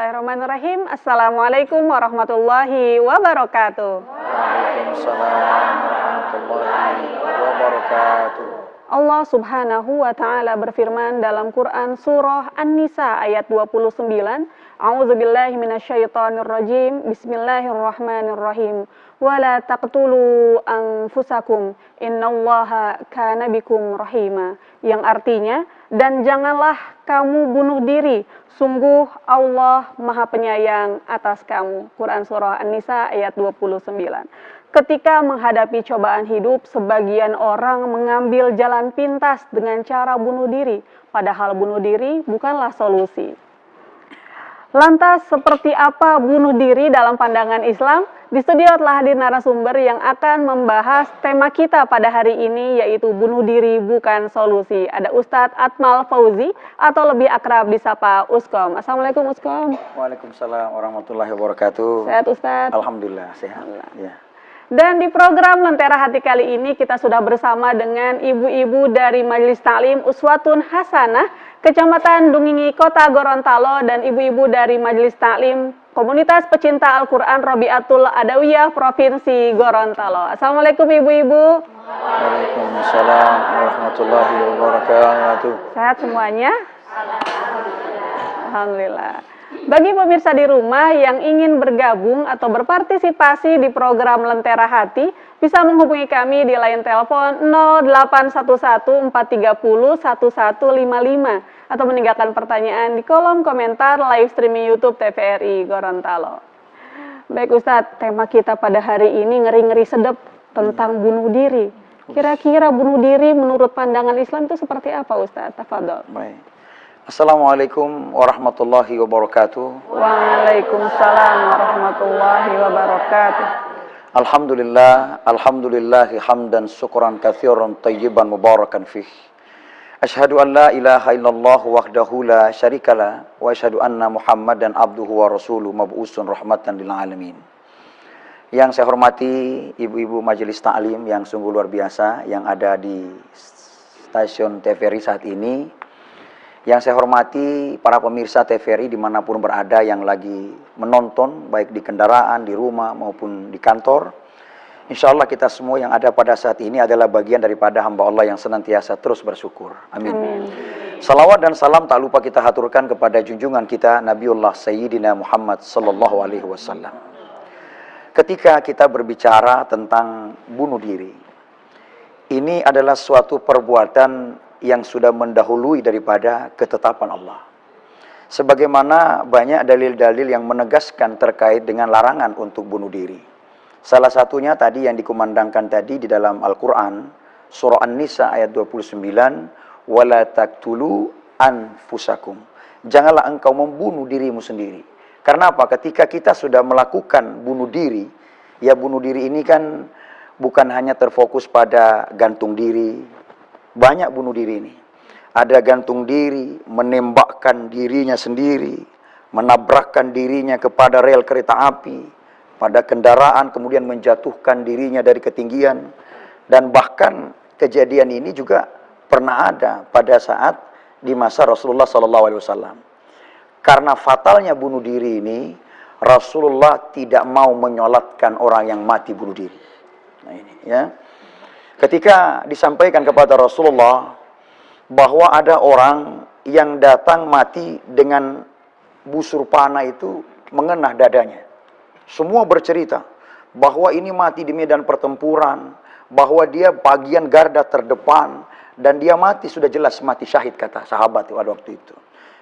Bismillahirrahmanirrahim. Assalamualaikum warahmatullahi wabarakatuh. Waalaikumsalam warahmatullahi wabarakatuh. Allah subhanahu wa ta'ala berfirman dalam Quran surah An-Nisa ayat 29. A'udzubillahi minasyaitonirrajim. Bismillahirrahmanirrahim. Wala taqtulu anfusakum innallaha kana bikum rahima. Yang artinya, dan janganlah kamu bunuh diri, sungguh Allah Maha Penyayang atas kamu. Quran surah An-Nisa ayat 29. Ketika menghadapi cobaan hidup, sebagian orang mengambil jalan pintas dengan cara bunuh diri, padahal bunuh diri bukanlah solusi. Lantas, seperti apa bunuh diri dalam pandangan Islam? Di studio telah hadir narasumber yang akan membahas tema kita pada hari ini, yaitu bunuh diri bukan solusi. Ada Ustadz Atmal Fauzi, atau lebih akrab disapa Uskom. Assalamualaikum Uskom. Waalaikumsalam warahmatullahi wabarakatuh. Sehat Ustadz? Alhamdulillah sehat. Ya. Dan di program Lentera Hati kali ini kita sudah bersama dengan ibu-ibu dari Majelis Ta'lim Uswatun Hasanah, Kecamatan Dungingi, Kota Gorontalo, dan ibu-ibu dari Majelis Ta'lim Komunitas Pecinta Al-Quran Robiatul Adawiyah Provinsi Gorontalo. Assalamualaikum ibu-ibu. Waalaikumsalam warahmatullahi wabarakatuh. Sehat semuanya? Alhamdulillah. Bagi pemirsa di rumah yang ingin bergabung atau berpartisipasi di program Lentera Hati, bisa menghubungi kami di line telepon 0811 430 1155 atau meninggalkan pertanyaan di kolom komentar live streaming YouTube TVRI Gorontalo. Baik Ustadz, tema kita pada hari ini ngeri-ngeri sedep tentang bunuh diri. Kira-kira bunuh diri menurut pandangan Islam itu seperti apa Ustadz? Tafadhol. Baik. Assalamualaikum warahmatullahi wabarakatuh. Waalaikumsalam warahmatullahi wabarakatuh. Alhamdulillahi hamdan syukran katsiran tayyiban mubarakan fih. Asyhadu an la ilaha illallah wahdahu la syarikalah wa asyhadu anna Muhammadan abduhu wa rasuluhu mab'usun rahmatan lil alamin. Yang saya hormati ibu-ibu majelis ta'lim yang sungguh luar biasa yang ada di stasiun TVRI saat ini. Yang saya hormati para pemirsa TVRI dimanapun berada yang lagi menonton, baik di kendaraan, di rumah maupun di kantor. Insya Allah kita semua yang ada pada saat ini adalah bagian daripada hamba Allah yang senantiasa terus bersyukur. Amin. Salawat dan salam tak lupa kita haturkan kepada junjungan kita Nabiullah Sayyidina Muhammad Sallallahu Alaihi Wasallam. Ketika kita berbicara tentang bunuh diri, ini adalah suatu perbuatan yang sudah mendahului daripada ketetapan Allah. Sebagaimana banyak dalil-dalil yang menegaskan terkait dengan larangan untuk bunuh diri. Salah satunya tadi yang dikumandangkan tadi di dalam Al-Quran, surah An-Nisa ayat 29, wala taqtulu anfusakum. Janganlah engkau membunuh dirimu sendiri. Karena apa? Ketika kita sudah melakukan bunuh diri, ya bunuh diri ini kan bukan hanya terfokus pada gantung diri. Banyak bunuh diri ini. Ada gantung diri, menembakkan dirinya sendiri, menabrakkan dirinya kepada rel kereta api, pada kendaraan, kemudian menjatuhkan dirinya dari ketinggian. Dan bahkan kejadian ini juga pernah ada pada saat di masa Rasulullah SAW. Karena fatalnya bunuh diri ini, Rasulullah tidak mau menyolatkan orang yang mati bunuh diri. Nah ini ya. Ketika disampaikan kepada Rasulullah bahwa ada orang yang datang mati dengan busur panah itu mengenah dadanya. Semua bercerita bahwa ini mati di medan pertempuran, bahwa dia bagian garda terdepan, dan dia mati sudah jelas mati syahid, kata sahabat pada waktu itu.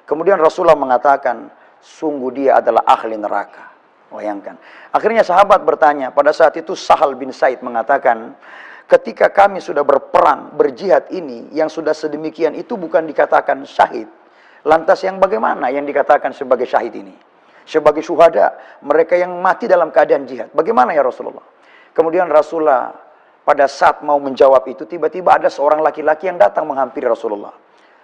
Kemudian Rasulullah mengatakan, sungguh dia adalah ahli neraka. Bayangkan. Akhirnya sahabat bertanya, pada saat itu Sahal bin Said mengatakan, ketika kami sudah berperang, berjihad ini, yang sudah sedemikian itu bukan dikatakan syahid. Lantas yang bagaimana yang dikatakan sebagai syahid ini? Sebagai syuhada, mereka yang mati dalam keadaan jihad. Bagaimana ya Rasulullah? Kemudian Rasulullah pada saat mau menjawab itu, tiba-tiba ada seorang laki-laki yang datang menghampiri Rasulullah.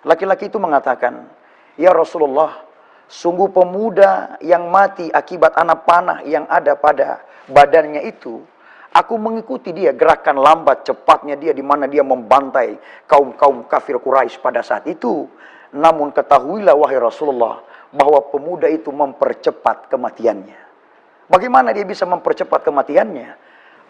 Laki-laki itu mengatakan, ya Rasulullah, sungguh pemuda yang mati akibat anak panah yang ada pada badannya itu, aku mengikuti dia, gerakan lambat cepatnya dia di mana dia membantai kaum-kaum kafir Quraisy pada saat itu. Namun ketahuilah wahai Rasulullah, bahwa pemuda itu mempercepat kematiannya. Bagaimana dia bisa mempercepat kematiannya?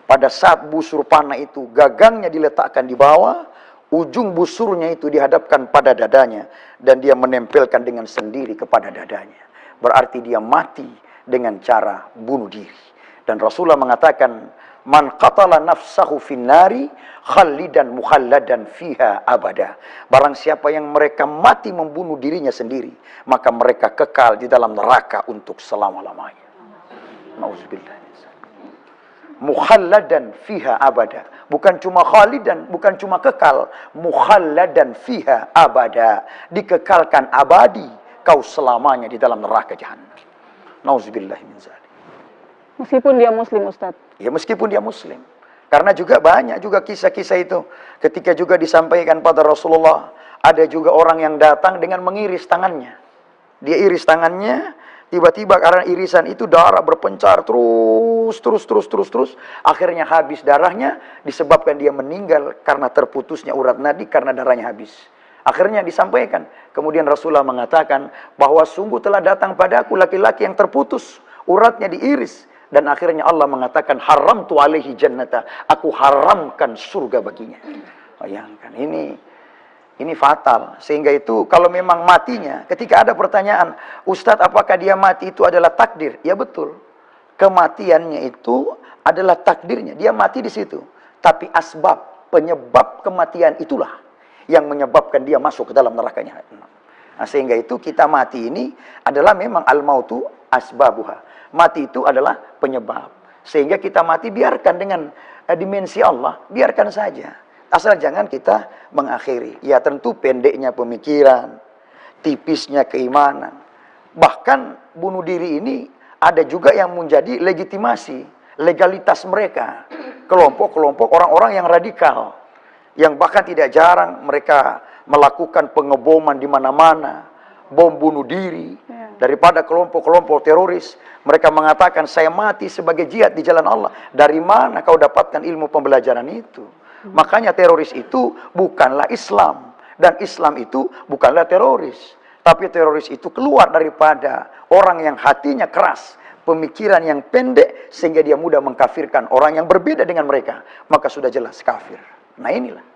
Pada saat busur panah itu gagangnya diletakkan di bawah, ujung busurnya itu dihadapkan pada dadanya, dan dia menempelkan dengan sendiri kepada dadanya. Berarti dia mati dengan cara bunuh diri. Dan Rasulullah mengatakan, man qatala nafsahu finnari khalidan mukhalladan fiha abada. Barang siapa yang mereka mati membunuh dirinya sendiri, maka mereka kekal di dalam neraka untuk selama-lamanya. Nauzubillah. Mukhalladan fiha abada. Bukan cuma khalidan, bukan cuma kekal, mukhalladan fiha abada. Dikekalkan abadi kau selamanya di dalam neraka jahanam. Nauzubillah min zalik. Meskipun dia muslim, Ustadz. Ya meskipun dia muslim. Karena juga banyak juga kisah-kisah itu. Ketika juga disampaikan pada Rasulullah, ada juga orang yang datang dengan mengiris tangannya. Dia iris tangannya, tiba-tiba karena irisan itu darah berpencar terus. Akhirnya habis darahnya, disebabkan dia meninggal karena terputusnya urat nadi karena darahnya habis. Akhirnya disampaikan. Kemudian Rasulullah mengatakan bahwa sungguh telah datang padaku laki-laki yang terputus, uratnya diiris. Dan akhirnya Allah mengatakan, haramtu alaihi jannata. Aku haramkan surga baginya. Bayangkan, ini fatal. Sehingga itu kalau memang matinya, ketika ada pertanyaan, Ustadz apakah dia mati itu adalah takdir? Ya betul. Kematiannya itu adalah takdirnya. Dia mati di situ. Tapi asbab, penyebab kematian itulah yang menyebabkan dia masuk ke dalam nerakanya. Nah, sehingga itu kita mati ini adalah memang al-mautu asbabuha. Mati itu adalah penyebab. Sehingga kita mati biarkan dengan dimensi Allah, biarkan saja. Asal jangan kita mengakhiri. Ya tentu pendeknya pemikiran, tipisnya keimanan. Bahkan bunuh diri ini ada juga yang menjadi legitimasi, legalitas mereka. Kelompok-kelompok orang-orang yang radikal. Yang bahkan tidak jarang mereka melakukan pengeboman di mana-mana. Bom bunuh diri. Daripada kelompok-kelompok teroris, mereka mengatakan saya mati sebagai jihad di jalan Allah. Dari mana kau dapatkan ilmu pembelajaran itu? Makanya teroris itu bukanlah Islam, dan Islam itu bukanlah teroris. Tapi teroris itu keluar daripada orang yang hatinya keras, pemikiran yang pendek, sehingga dia mudah mengkafirkan orang yang berbeda dengan mereka. Maka sudah jelas kafir. Nah inilah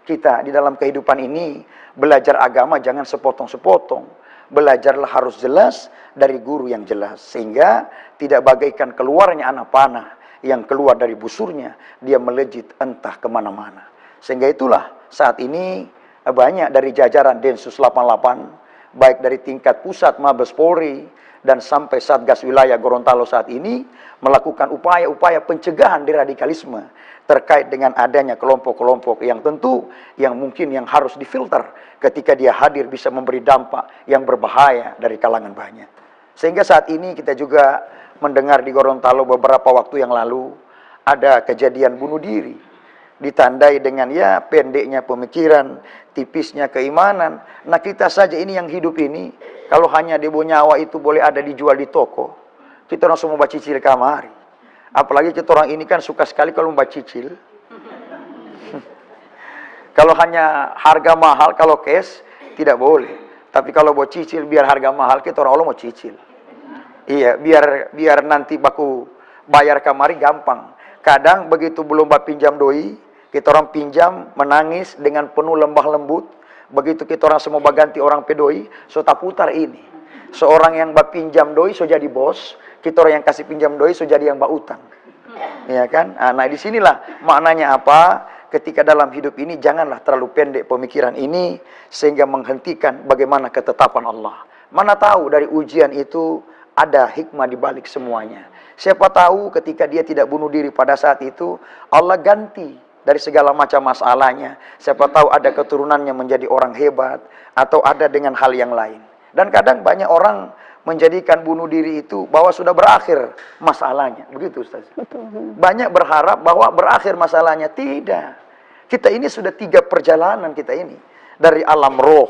kita di dalam kehidupan ini belajar agama jangan sepotong-sepotong. Belajarlah harus jelas dari guru yang jelas. Sehingga tidak bagaikan keluarnya anak panah yang keluar dari busurnya. Dia melejit entah kemana-mana. Sehingga itulah saat ini banyak dari jajaran Densus 88. Baik dari tingkat pusat Mabes Polri dan sampai Satgas Wilayah Gorontalo saat ini. Melakukan upaya-upaya pencegahan deradikalisme. Terkait dengan adanya kelompok-kelompok yang tentu yang mungkin yang harus difilter ketika dia hadir bisa memberi dampak yang berbahaya dari kalangan banyak. Sehingga saat ini kita juga mendengar di Gorontalo beberapa waktu yang lalu ada kejadian bunuh diri. Ditandai dengan ya pendeknya pemikiran, tipisnya keimanan. Nah kita saja ini yang hidup ini, kalau hanya debo nyawa itu boleh ada dijual di toko, kita langsung mau cicil kamari. Apalagi kita orang ini kan suka sekali kalau mau cicil. Kalau hanya harga mahal, kalau cash tidak boleh. Tapi kalau mau cicil biar harga mahal, kita orang mau cicil. Iya, biar nanti baku bayar kamari gampang. Kadang begitu belum pinjam doi, kita orang pinjam menangis dengan penuh lembah lembut. Begitu kita orang semua ganti orang pedoi, so tak putar ini. Seorang yang pinjam doi so jadi bos, kita orang yang kasih pinjam doi so jadi yang utang. Ya kan? Nah, disinilah maknanya apa? Ketika dalam hidup ini janganlah terlalu pendek pemikiran ini sehingga menghentikan bagaimana ketetapan Allah. Mana tahu dari ujian itu ada hikmah di balik semuanya. Siapa tahu ketika dia tidak bunuh diri pada saat itu, Allah ganti dari segala macam masalahnya. Siapa tahu ada keturunannya menjadi orang hebat atau ada dengan hal yang lain. Dan kadang banyak orang menjadikan bunuh diri itu bahwa sudah berakhir masalahnya. Begitu Ustaz. Betul. Banyak berharap bahwa berakhir masalahnya. Tidak. Kita ini sudah 3 perjalanan kita ini. Dari alam roh,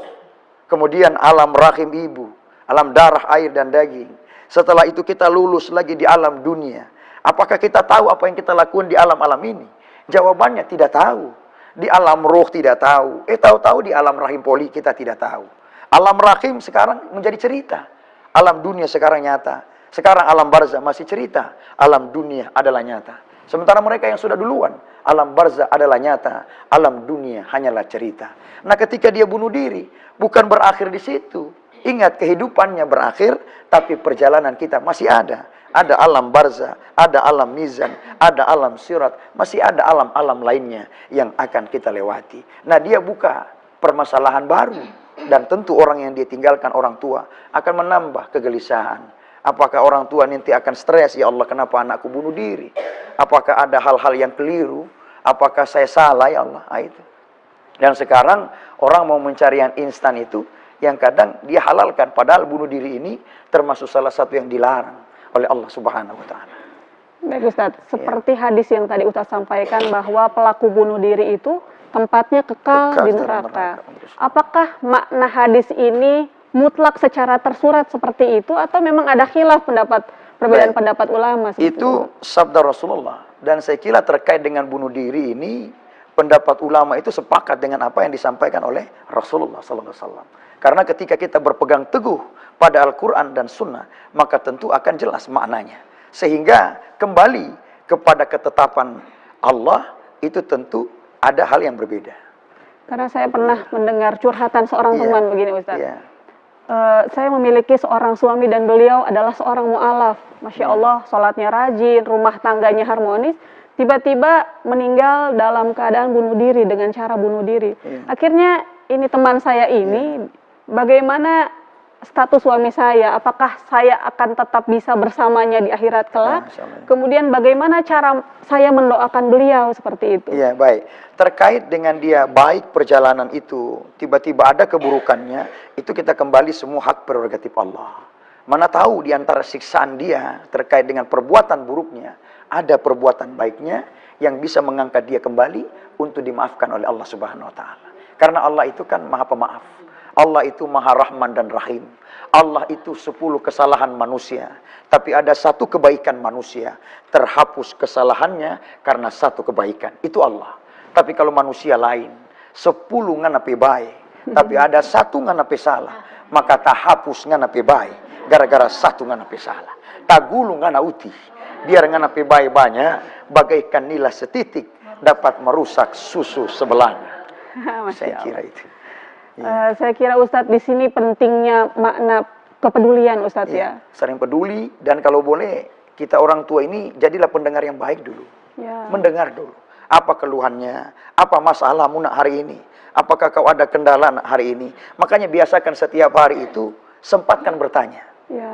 kemudian alam rahim ibu, alam darah, air dan daging. Setelah itu kita lulus lagi di alam dunia. Apakah kita tahu apa yang kita lakukan di alam-alam ini? Jawabannya tidak tahu. Di alam roh tidak tahu. Tahu-tahu di alam rahim poli kita tidak tahu. Alam rahim sekarang menjadi cerita. Alam dunia sekarang nyata. Sekarang alam barzah masih cerita. Alam dunia adalah nyata. Sementara mereka yang sudah duluan, alam barzah adalah nyata. Alam dunia hanyalah cerita. Nah, ketika dia bunuh diri, bukan berakhir di situ. Ingat, kehidupannya berakhir, tapi perjalanan kita masih ada. Ada alam barzah, ada alam mizan, ada alam sirat, masih ada alam-alam lainnya yang akan kita lewati. Nah, dia buka permasalahan baru. Dan tentu orang yang dia tinggalkan orang tua akan menambah kegelisahan. Apakah orang tua nanti akan stres, ya Allah kenapa anakku bunuh diri? Apakah ada hal-hal yang keliru? Apakah saya salah, ya Allah? Nah, itu. Dan sekarang orang mau mencari yang instan itu, yang kadang dia halalkan. Padahal bunuh diri ini termasuk salah satu yang dilarang oleh Allah Subhanahu wa Ta'ala. Baik Ustadz, seperti hadis yang tadi Ustadz sampaikan bahwa pelaku bunuh diri itu tempatnya kekal di neraka. Apakah makna hadis ini mutlak secara tersurat seperti itu atau memang ada khilaf perbedaan pendapat ulama? Itu sabda Rasulullah. Dan saya kira terkait dengan bunuh diri ini, pendapat ulama itu sepakat dengan apa yang disampaikan oleh Rasulullah SAW. Karena ketika kita berpegang teguh pada Al-Quran dan Sunnah, maka tentu akan jelas maknanya. Sehingga kembali kepada ketetapan Allah, itu tentu ada hal yang berbeda. Karena saya pernah mendengar curhatan seorang teman begini Ustaz. Saya memiliki seorang suami dan beliau adalah seorang mu'alaf. Masya Allah, sholatnya rajin, rumah tangganya harmonis. Tiba-tiba meninggal dalam keadaan bunuh diri dengan cara bunuh diri. Akhirnya ini teman saya ini, bagaimana status suami saya? Apakah saya akan tetap bisa bersamanya di akhirat kelak? Kemudian bagaimana cara saya mendoakan beliau seperti itu? Iya, baik. Terkait dengan dia baik perjalanan itu, tiba-tiba ada keburukannya, itu kita kembali semua hak prerogatif Allah. Mana tahu di antara siksaan dia terkait dengan perbuatan buruknya, ada perbuatan baiknya yang bisa mengangkat dia kembali untuk dimaafkan oleh Allah Subhanahu wa Ta'ala. Karena Allah itu kan Maha Pemaaf. Allah itu Maha Rahman dan Rahim. Allah itu 10 kesalahan manusia. Tapi ada satu kebaikan manusia. Terhapus kesalahannya karena satu kebaikan. Itu Allah. Tapi kalau manusia lain, 10 nganape baik. Tapi ada satu nganape salah. Maka tak hapus nganape baik. Gara-gara satu nganape salah. Tak gulung ngana uti. Biar nganape baik banyak. Bagaikan nila setitik. Dapat merusak susu sebelahnya. Saya kira itu. Saya kira Ustadz di sini pentingnya makna kepedulian Ustadz ya. Sering peduli dan kalau boleh kita orang tua ini jadilah pendengar yang baik dulu. Mendengar dulu. Apa keluhannya? Apa masalahmu nak hari ini? Apakah kau ada kendala nak hari ini? Makanya biasakan setiap hari itu sempatkan bertanya.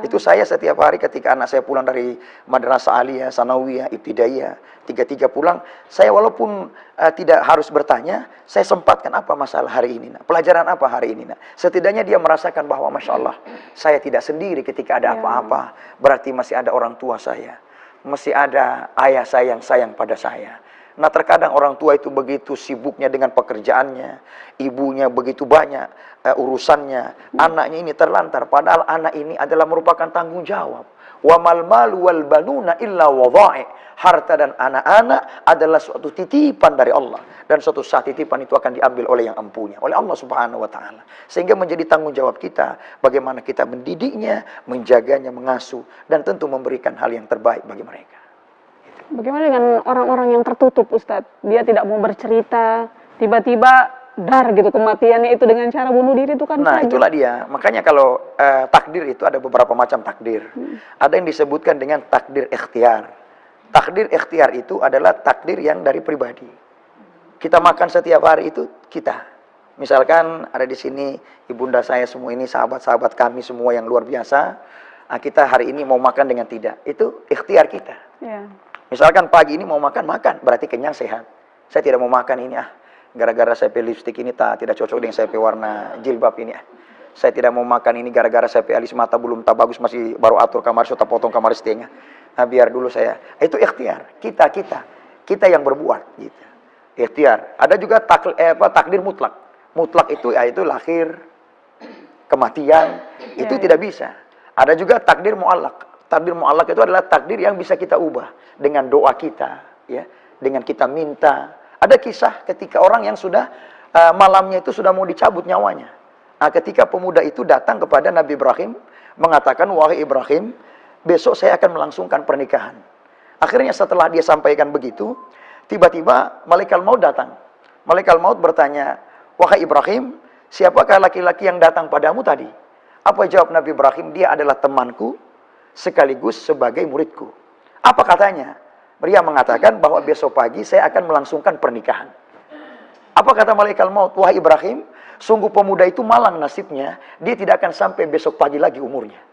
Itu saya setiap hari ketika anak saya pulang dari madrasah aliyah, sanawiyah, ibtidaiyah, tiga pulang, saya walaupun tidak harus bertanya, saya sempatkan apa masalah hari ini, nak? Pelajaran apa hari ini, nak? Setidaknya dia merasakan bahwa Masya Allah, saya tidak sendiri ketika ada apa-apa, berarti masih ada orang tua saya, masih ada ayah saya yang sayang pada saya. Nah, terkadang orang tua itu begitu sibuknya dengan pekerjaannya, ibunya begitu banyak urusannya, anaknya ini terlantar. Padahal anak ini adalah merupakan tanggung jawab. Wa mal malu wal banuna illa wadha'i. Harta dan anak-anak adalah suatu titipan dari Allah. Dan suatu saat titipan itu akan diambil oleh yang empunya, oleh Allah Subhanahu wa Ta'ala. Sehingga menjadi tanggung jawab kita bagaimana kita mendidiknya, menjaganya, mengasuh, dan tentu memberikan hal yang terbaik bagi mereka. Bagaimana dengan orang-orang yang tertutup Ustadz? Dia tidak mau bercerita, tiba-tiba dar gitu kematiannya itu dengan cara bunuh diri itu kan. Nah itulah dia, makanya kalau takdir itu ada beberapa macam takdir. Ada yang disebutkan dengan takdir ikhtiar. Takdir ikhtiar itu adalah takdir yang dari pribadi. Kita makan setiap hari itu kita. Misalkan ada di sini ibunda saya semua ini, sahabat-sahabat kami semua yang luar biasa. Kita hari ini mau makan dengan tidak, itu ikhtiar kita. Misalkan pagi ini mau makan, berarti kenyang sehat. Saya tidak mau makan ini, gara-gara saya pakai lipstik ini tidak cocok dengan saya pakai warna jilbab ini. Saya tidak mau makan ini gara-gara saya pakai alis mata belum tak bagus, masih baru atur kamar, saya potong kamar setengah. Biar dulu saya. Itu ikhtiar. Kita yang berbuat gitu. Ikhtiar. Ada juga takdir mutlak. Mutlak itu yaitu lahir, kematian, itu tidak bisa. Ada juga takdir mu'allaq. Takdir mu'allaq itu adalah takdir yang bisa kita ubah dengan doa kita, ya, dengan kita minta. Ada kisah ketika orang yang sudah malamnya itu sudah mau dicabut nyawanya. Ketika pemuda itu datang kepada Nabi Ibrahim mengatakan, wahai Ibrahim, besok saya akan melangsungkan pernikahan. Akhirnya setelah dia sampaikan begitu, tiba-tiba malaikat maut datang. Malaikat maut bertanya, wahai Ibrahim, siapakah laki-laki yang datang padamu tadi? Apa jawab Nabi Ibrahim? Dia adalah temanku sekaligus sebagai muridku. Apa katanya? Dia mengatakan bahwa besok pagi saya akan melangsungkan pernikahan. Apa kata malaikat maut? Wahai Ibrahim, sungguh pemuda itu malang nasibnya, dia tidak akan sampai besok pagi lagi umurnya.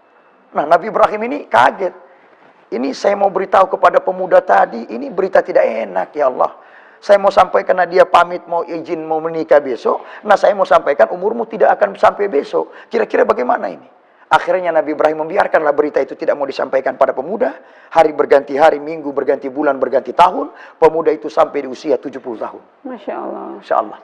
Nah, Nabi Ibrahim ini kaget. Ini saya mau beritahu kepada pemuda tadi, ini berita tidak enak ya Allah. Saya mau sampaikan, karena dia pamit mau izin mau menikah besok. Nah, saya mau sampaikan umurmu tidak akan sampai besok. Kira-kira bagaimana ini? Akhirnya Nabi Ibrahim membiarkanlah berita itu tidak mau disampaikan pada pemuda. Hari berganti hari, minggu berganti bulan, berganti tahun. Pemuda itu sampai di usia 70 tahun. Masya Allah. Masya Allah.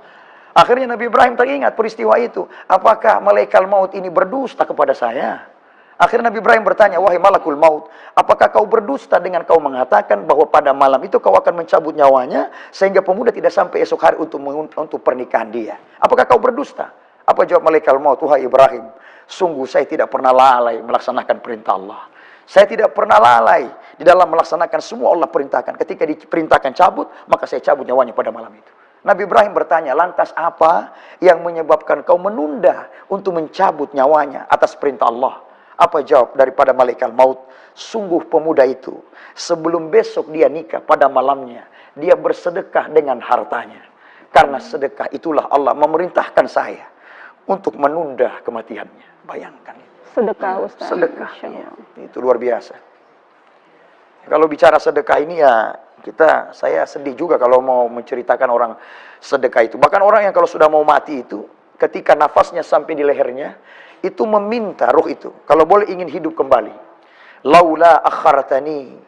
Akhirnya Nabi Ibrahim teringat peristiwa itu. Apakah malaikat maut ini berdusta kepada saya? Akhirnya Nabi Ibrahim bertanya, wahai malakul maut, apakah kau berdusta dengan kau mengatakan bahwa pada malam itu kau akan mencabut nyawanya sehingga pemuda tidak sampai esok hari untuk pernikahan dia? Apakah kau berdusta? Apa jawab malaikat maut? Wahai Ibrahim, sungguh saya tidak pernah lalai melaksanakan perintah Allah. Saya tidak pernah lalai di dalam melaksanakan semua Allah perintahkan. Ketika diperintahkan cabut, maka saya cabut nyawanya pada malam itu. Nabi Ibrahim bertanya, lantas apa yang menyebabkan kau menunda untuk mencabut nyawanya atas perintah Allah? Apa jawab daripada malaikat maut? Sungguh pemuda itu, sebelum besok dia nikah pada malamnya, dia bersedekah dengan hartanya. Karena sedekah itulah Allah memerintahkan saya untuk menunda kematiannya. Bayangkan. Sedekah, Ustaz. Sedekah, ya. Itu luar biasa. Kalau bicara sedekah ini ya, saya sedih juga kalau mau menceritakan orang sedekah itu. Bahkan orang yang kalau sudah mau mati itu, ketika nafasnya sampai di lehernya, itu meminta ruh itu, kalau boleh ingin hidup kembali. Laula akhartani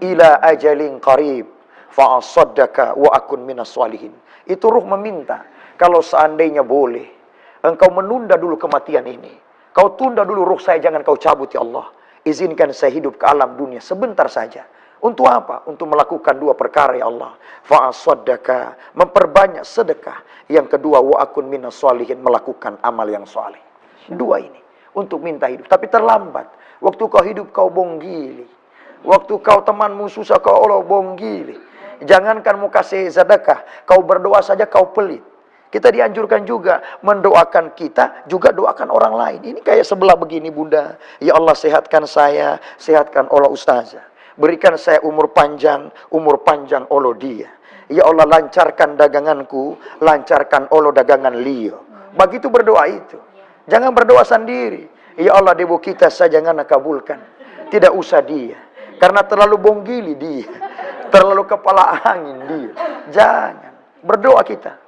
ila ajalin qarib fa asaddaka wa akun minas shalihin. Itu ruh meminta, kalau seandainya boleh, engkau menunda dulu kematian ini. Kau tunda dulu ruh saya, jangan kau cabut ya Allah. Izinkan saya hidup ke alam dunia sebentar saja. Untuk apa? Untuk melakukan dua perkara ya Allah. Fa asaddaka, memperbanyak sedekah. Yang kedua, wa akun minas shalihin, melakukan amal yang saleh. Dua ini untuk minta hidup. Tapi terlambat. Waktu kau hidup kau bonggili. Waktu kau temanmu susah kau Allah bonggili. Jangankan mau kasih sedekah, kau berdoa saja kau pelit. Kita dianjurkan juga mendoakan kita, juga doakan orang lain. Ini kayak sebelah begini Bunda. Ya Allah sehatkan saya, sehatkan Allah ustazah. Berikan saya umur panjang Allah dia. Ya Allah lancarkan daganganku, lancarkan Allah dagangan Leo. Begitu berdoa itu. Jangan berdoa sendiri. Ya Allah debu kita saja jangan kabulkan. Tidak usah dia. Karena terlalu bonggili dia. Terlalu kepala angin dia. Jangan. Berdoa kita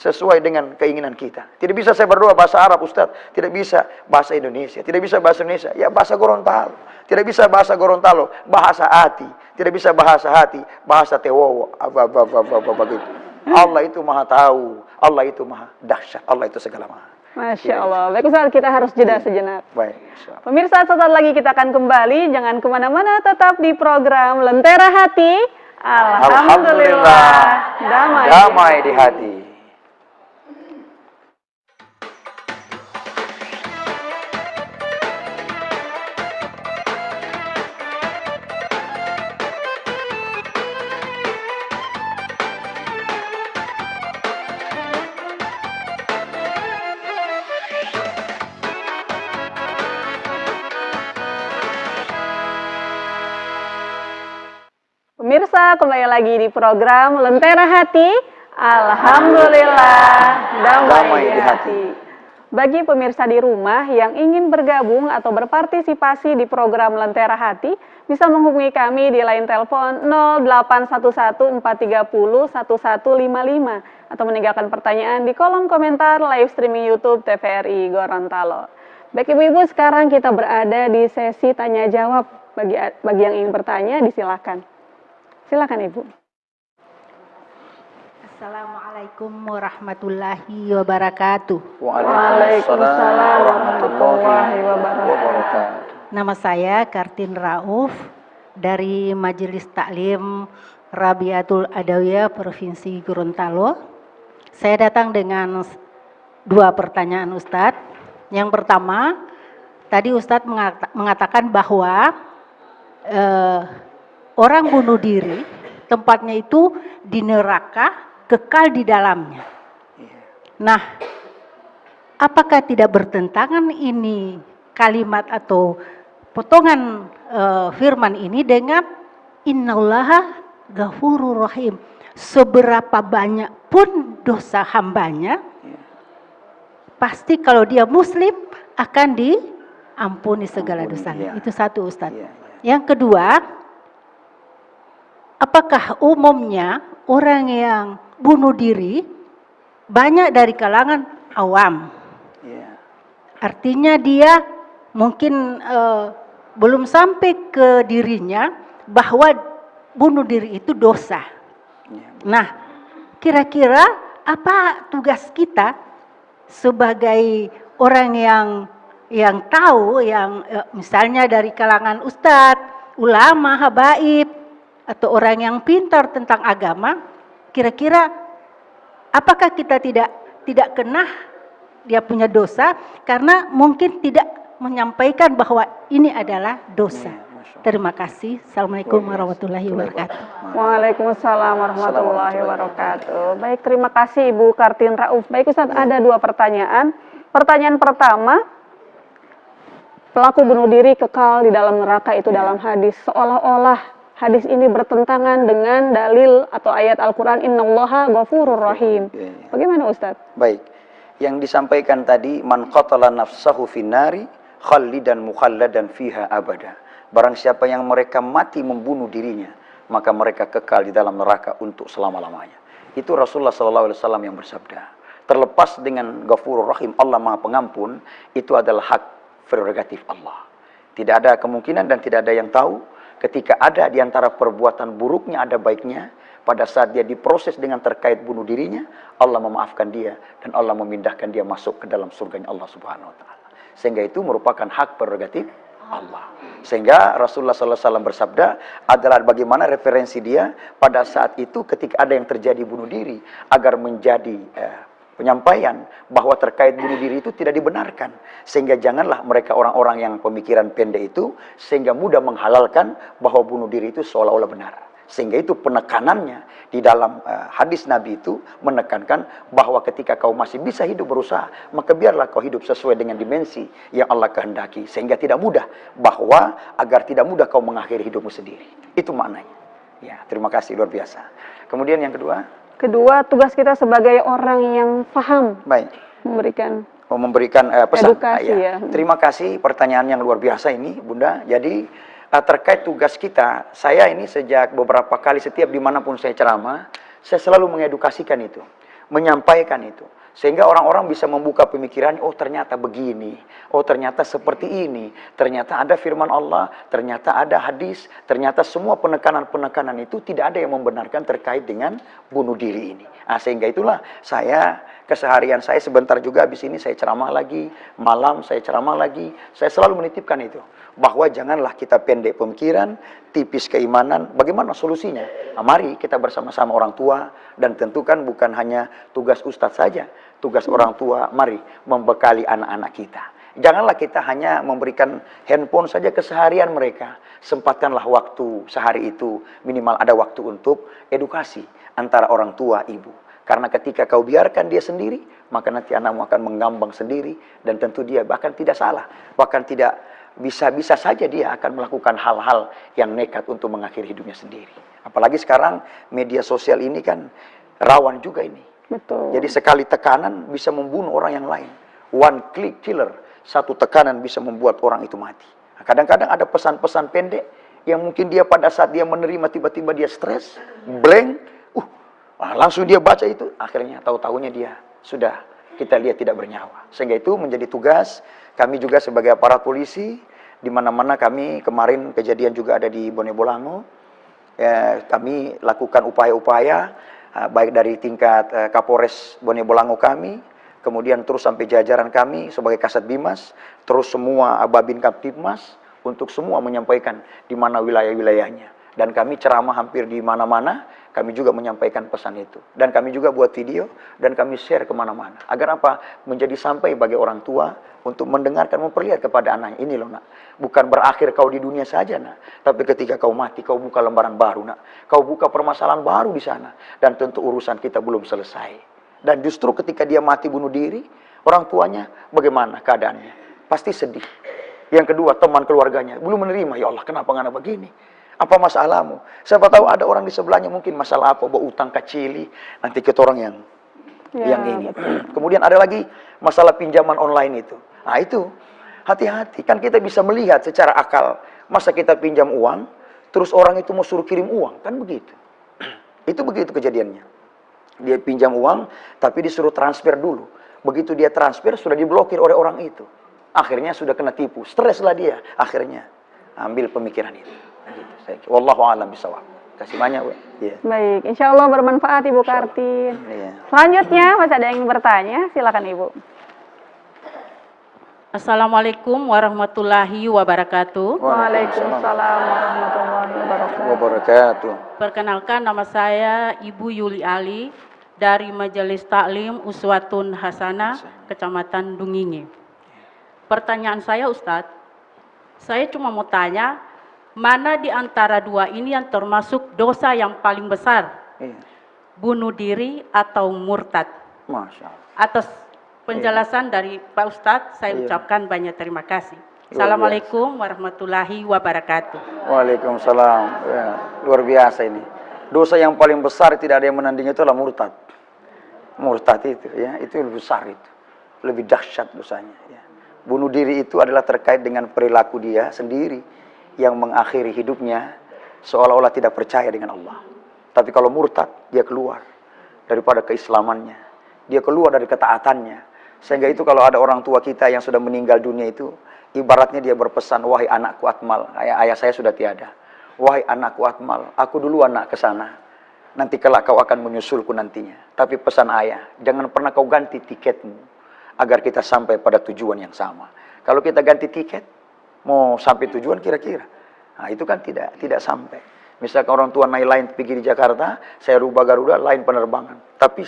sesuai dengan keinginan kita. Tidak bisa saya berdoa bahasa Arab Ustaz. Tidak bisa bahasa Indonesia. Tidak bisa bahasa Indonesia. Ya bahasa Gorontalo. Tidak bisa bahasa Gorontalo. Bahasa hati. Tidak bisa bahasa hati. Bahasa Tewowo. Begitu. Allah itu maha tahu. Allah itu maha dahsyat. Allah itu segala maha. Masya Allah. Baik Ustaz, kita harus jeda sejenak. Baik. Pemirsa, sesaat lagi kita akan kembali. Jangan kemana-mana, tetap di program Lentera Hati. Alhamdulillah. Damai di hati. Pemirsa, kembali lagi di program Lentera Hati. Alhamdulillah, damai di hati. Bagi pemirsa di rumah yang ingin bergabung atau berpartisipasi di program Lentera Hati, bisa menghubungi kami di line telepon 0811-430-1155 atau meninggalkan pertanyaan di kolom komentar live streaming YouTube TVRI Gorontalo. Baik Ibu-Ibu, sekarang kita berada di sesi tanya jawab. Bagi yang ingin bertanya, disilakan. Silakan Ibu. Assalamualaikum warahmatullahi wabarakatuh. Waalaikumsalam warahmatullahi wabarakatuh. Nama saya Kartin Rauf dari Majelis Taklim Rabiatul Adawiyah Provinsi Gorontalo. Saya datang dengan dua pertanyaan Ustadz. Yang pertama, tadi Ustadz mengatakan bahwa orang bunuh diri tempatnya itu di neraka, kekal di dalamnya. Nah, apakah tidak bertentangan ini kalimat atau potongan firman ini dengan innallaha ghafurur rahim? Seberapa banyak pun dosa hambanya, pasti kalau dia muslim akan diampuni segala dosanya. Itu satu, Ustadz. Yang kedua, apakah umumnya orang yang bunuh diri banyak dari kalangan awam? Artinya dia mungkin belum sampai ke dirinya bahwa bunuh diri itu dosa. Nah, kira-kira apa tugas kita sebagai orang yang tahu, yang misalnya dari kalangan ustadz, ulama, habaib, atau orang yang pintar tentang agama, kira-kira apakah kita tidak kena dia punya dosa karena mungkin tidak menyampaikan bahwa ini adalah dosa. Terima kasih. Assalamualaikum warahmatullahi wabarakatuh. Waalaikumsalam warahmatullahi wabarakatuh. Baik, terima kasih Ibu Kartin Rauf. Baik Ustadz, ada 2 pertanyaan. Pertanyaan pertama, pelaku bunuh diri kekal di dalam neraka itu dalam hadis. Seolah-olah hadis ini bertentangan dengan dalil atau ayat Al-Quran innallaha ghafurur rahim. Bagaimana Ustadz? Baik, yang disampaikan tadi, man qatala nafsahu finnari khalidan mukhalladan fiha abada. Barang siapa yang mereka mati membunuh dirinya, maka mereka kekal di dalam neraka untuk selama-lamanya. Itu Rasulullah SAW yang bersabda. Terlepas dengan Ghafurur Rahim, Allah Maha Pengampun, itu adalah hak prerogatif Allah. Tidak ada kemungkinan dan tidak ada yang tahu ketika ada di antara perbuatan buruknya ada baiknya. Pada saat dia diproses dengan terkait bunuh dirinya, Allah memaafkan dia dan Allah memindahkan dia masuk ke dalam surganya Allah Subhanahu wa taala. Sehingga itu merupakan hak prerogatif Allah. Sehingga Rasulullah SAW bersabda adalah bagaimana referensi dia pada saat itu ketika ada yang terjadi bunuh diri, agar menjadi penyampaian bahwa terkait bunuh diri itu tidak dibenarkan. Sehingga janganlah mereka orang-orang yang pemikiran pendek itu sehingga mudah menghalalkan bahwa bunuh diri itu seolah-olah benar. Sehingga itu penekanannya di dalam hadis Nabi itu menekankan bahwa ketika kau masih bisa hidup berusaha, maka biarlah kau hidup sesuai dengan dimensi yang Allah kehendaki. Sehingga tidak mudah, bahwa agar tidak mudah kau mengakhiri hidupmu sendiri. Itu maknanya. Ya, terima kasih, luar biasa. Kemudian yang kedua? Kedua, tugas kita sebagai orang yang paham. Baik. Memberikan pesan. Edukasi, ya. Terima kasih, pertanyaan yang luar biasa ini, Bunda. Jadi terkait tugas kita, saya ini sejak beberapa kali setiap dimanapun saya ceramah, saya selalu mengedukasikan itu, menyampaikan itu, sehingga orang-orang bisa membuka pemikiran, oh ternyata begini, oh ternyata seperti ini, ternyata ada firman Allah, ternyata ada hadis, ternyata semua penekanan-penekanan itu tidak ada yang membenarkan terkait dengan bunuh diri ini. Nah, sehingga itulah saya, keseharian saya sebentar juga habis ini saya ceramah lagi, malam saya ceramah lagi, saya selalu menitipkan itu. Bahwa janganlah kita pendek pemikiran, tipis keimanan, bagaimana solusinya? Nah, mari kita bersama-sama orang tua, dan tentukan bukan hanya tugas ustadz saja, tugas orang tua, mari membekali anak-anak kita. Janganlah kita hanya memberikan handphone saja keseharian mereka. Sempatkanlah waktu sehari itu, minimal ada waktu untuk edukasi antara orang tua, ibu. Karena ketika kau biarkan dia sendiri, maka nanti anakmu akan mengambang sendiri, dan tentu dia bahkan tidak salah, bahkan tidak bisa saja dia akan melakukan hal-hal yang nekat untuk mengakhiri hidupnya sendiri. Apalagi sekarang media sosial ini kan rawan juga ini. Betul. Jadi sekali tekanan bisa membunuh orang yang lain. One click killer, satu tekanan bisa membuat orang itu mati. Kadang-kadang ada pesan-pesan pendek yang mungkin dia pada saat dia menerima tiba-tiba dia stres, blank, langsung dia baca itu, akhirnya tahu-tahunya dia sudah kita lihat tidak bernyawa. Sehingga itu menjadi tugas kami juga sebagai aparat polisi, di mana-mana kami kemarin kejadian juga ada di Bone Bolango. Kami lakukan upaya-upaya baik dari tingkat Kapolres Bone Bolango kami, kemudian terus sampai jajaran kami sebagai Kasat Bimas, terus semua Babin Kaptibmas untuk semua menyampaikan di mana wilayah-wilayahnya. Dan kami ceramah hampir di mana-mana, kami juga menyampaikan pesan itu. Dan kami juga buat video, dan kami share kemana-mana. Agar apa? Menjadi sampai bagi orang tua, untuk mendengarkan, memperlihat kepada anak, ini loh nak. Bukan berakhir kau di dunia saja nak. Tapi ketika kau mati, kau buka lembaran baru nak. Kau buka permasalahan baru di sana. Dan tentu urusan kita belum selesai. Dan justru ketika dia mati bunuh diri, orang tuanya bagaimana keadaannya? Pasti sedih. Yang kedua, teman keluarganya belum menerima. Ya Allah, kenapa ngana begini? Apa masalahmu? Siapa tahu ada orang di sebelahnya mungkin masalah apa, utang kecili, nanti kita orang yang ini. Kemudian ada lagi masalah pinjaman online itu. Nah itu, hati-hati. Kan kita bisa melihat secara akal, masa kita pinjam uang, terus orang itu mau suruh kirim uang, kan begitu. Itu begitu kejadiannya. Dia pinjam uang, tapi disuruh transfer dulu. Begitu dia transfer, sudah diblokir oleh orang itu. Akhirnya sudah kena tipu, streslah dia. Akhirnya ambil pemikiran itu. Wallahu a'lam bishawab. Kasih banyak, Bu. Yeah. Baik, insya Allah bermanfaat Ibu Kartin. Yeah. Selanjutnya masih ada yang bertanya, silakan Ibu. Assalamualaikum warahmatullahi wabarakatuh. Waalaikumsalam warahmatullahi wabarakatuh. Perkenalkan, nama saya Ibu Yuli Ali dari Majelis Taklim Uswatun Hasanah, Kecamatan Dunginge. Pertanyaan saya, Ustadz, saya cuma mau tanya, mana di antara dua ini yang termasuk dosa yang paling besar? Iya. Bunuh diri atau murtad? Masya Allah. Atas penjelasan dari Pak Ustadz, saya ucapkan banyak terima kasih. Assalamualaikum warahmatullahi wabarakatuh. Waalaikumsalam. Ya, luar biasa ini. Dosa yang paling besar tidak ada yang menandingi itu adalah murtad. Murtad itu, ya, itu lebih besar itu, lebih dahsyat dosanya. Ya. Bunuh diri itu adalah terkait dengan perilaku dia sendiri yang mengakhiri hidupnya seolah-olah tidak percaya dengan Allah. Tapi kalau murtad, dia keluar daripada keislamannya, dia keluar dari ketaatannya. Sehingga itu kalau ada orang tua kita yang sudah meninggal dunia itu, ibaratnya dia berpesan, wahai anakku Atmal, ayah saya sudah tiada. Wahai anakku Atmal, aku dulu anak ke sana. Nanti kelak kau akan menyusulku nantinya. Tapi pesan ayah, jangan pernah kau ganti tiketmu agar kita sampai pada tujuan yang sama. Kalau kita ganti tiket, mau sampai tujuan kira-kira, nah itu kan tidak sampai. Misalkan orang tua naik lain pergi di Jakarta, saya rubah Garuda, lain penerbangan, tapi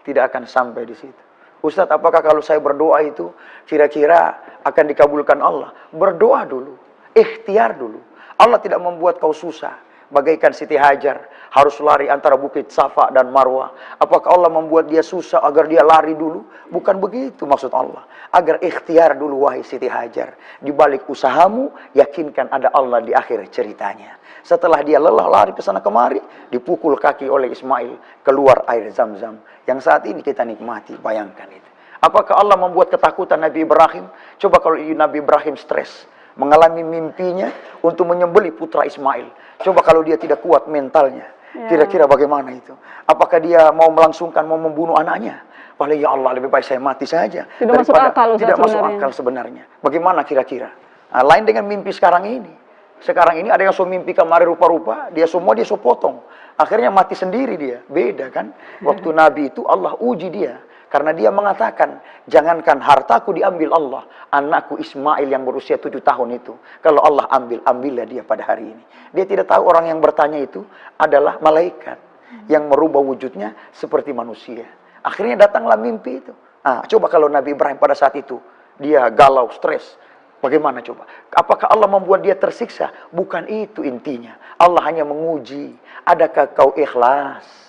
tidak akan sampai di situ. Ustadz, apakah kalau saya berdoa itu kira-kira akan dikabulkan Allah? Berdoa dulu, ikhtiar dulu. Allah tidak membuat kau susah. Bagaikan Siti Hajar harus lari antara bukit Safa dan Marwah. Apakah Allah membuat dia susah agar dia lari dulu? Bukan begitu maksud Allah. Agar ikhtiar dulu wahai Siti Hajar. Di balik usahamu, yakinkan ada Allah di akhir ceritanya. Setelah dia lelah lari ke sana kemari, dipukul kaki oleh Ismail, keluar air Zam-Zam yang saat ini kita nikmati. Bayangkan itu. Apakah Allah membuat ketakutan Nabi Ibrahim? Coba kalau Nabi Ibrahim stres, mengalami mimpinya untuk menyembelih putra Ismail. Coba kalau dia tidak kuat mentalnya, kira-kira bagaimana itu? Apakah dia mau melangsungkan, mau membunuh anaknya? Paling ya Allah, lebih baik saya mati saja. Tidak masuk akal, tidak masuk akal sebenarnya. Bagaimana kira-kira? Nah, lain dengan mimpi sekarang ini. Sekarang ini ada yang so mimpi kemari rupa-rupa, dia so potong. Akhirnya mati sendiri dia. Beda kan? Waktu Nabi itu Allah uji dia. Karena dia mengatakan, jangankan hartaku diambil Allah, anakku Ismail yang berusia 7 tahun itu, kalau Allah ambillah dia pada hari ini. Dia tidak tahu orang yang bertanya itu adalah malaikat yang merubah wujudnya seperti manusia. Akhirnya datanglah mimpi itu. Nah, coba kalau Nabi Ibrahim pada saat itu, dia galau, stres. Bagaimana coba? Apakah Allah membuat dia tersiksa? Bukan itu intinya. Allah hanya menguji, adakah kau ikhlas?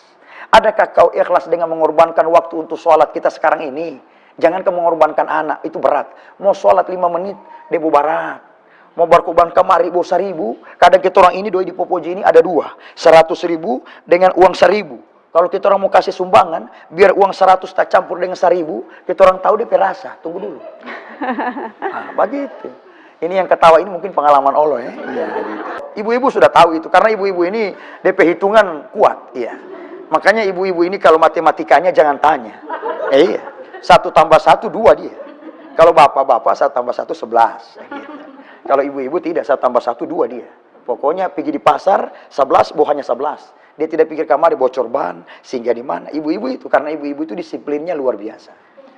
Adakah kau ikhlas dengan mengorbankan waktu untuk sholat kita sekarang ini? Jangan kau mengorbankan anak, itu berat. Mau sholat 5 menit, dia barat. Mau berkorban kemari, 1.000. Kadang kita orang ini, doi di Popoji ini ada 2. 100.000 dengan uang 1.000. Kalau kita orang mau kasih sumbangan, biar uang 100 tak campur dengan 1.000, kita orang tahu dia perasa. Tunggu dulu. Nah, begitu. Ini yang ketawa ini mungkin pengalaman Allah ya. Iya, gitu. Ibu-ibu sudah tahu itu, karena ibu-ibu ini DP hitungan kuat. Iya. Makanya ibu-ibu ini kalau matematikanya jangan tanya. Iya. 1 tambah 1, 2 dia. Kalau bapak-bapak 1 tambah 1, 11. Gitu. Kalau ibu-ibu tidak, 1 tambah 1, 2 dia. Pokoknya pergi di pasar, 11, bohanya 11. Dia tidak pikir kamar bocor ban, sehingga di mana. Ibu-ibu itu, karena ibu-ibu itu disiplinnya luar biasa.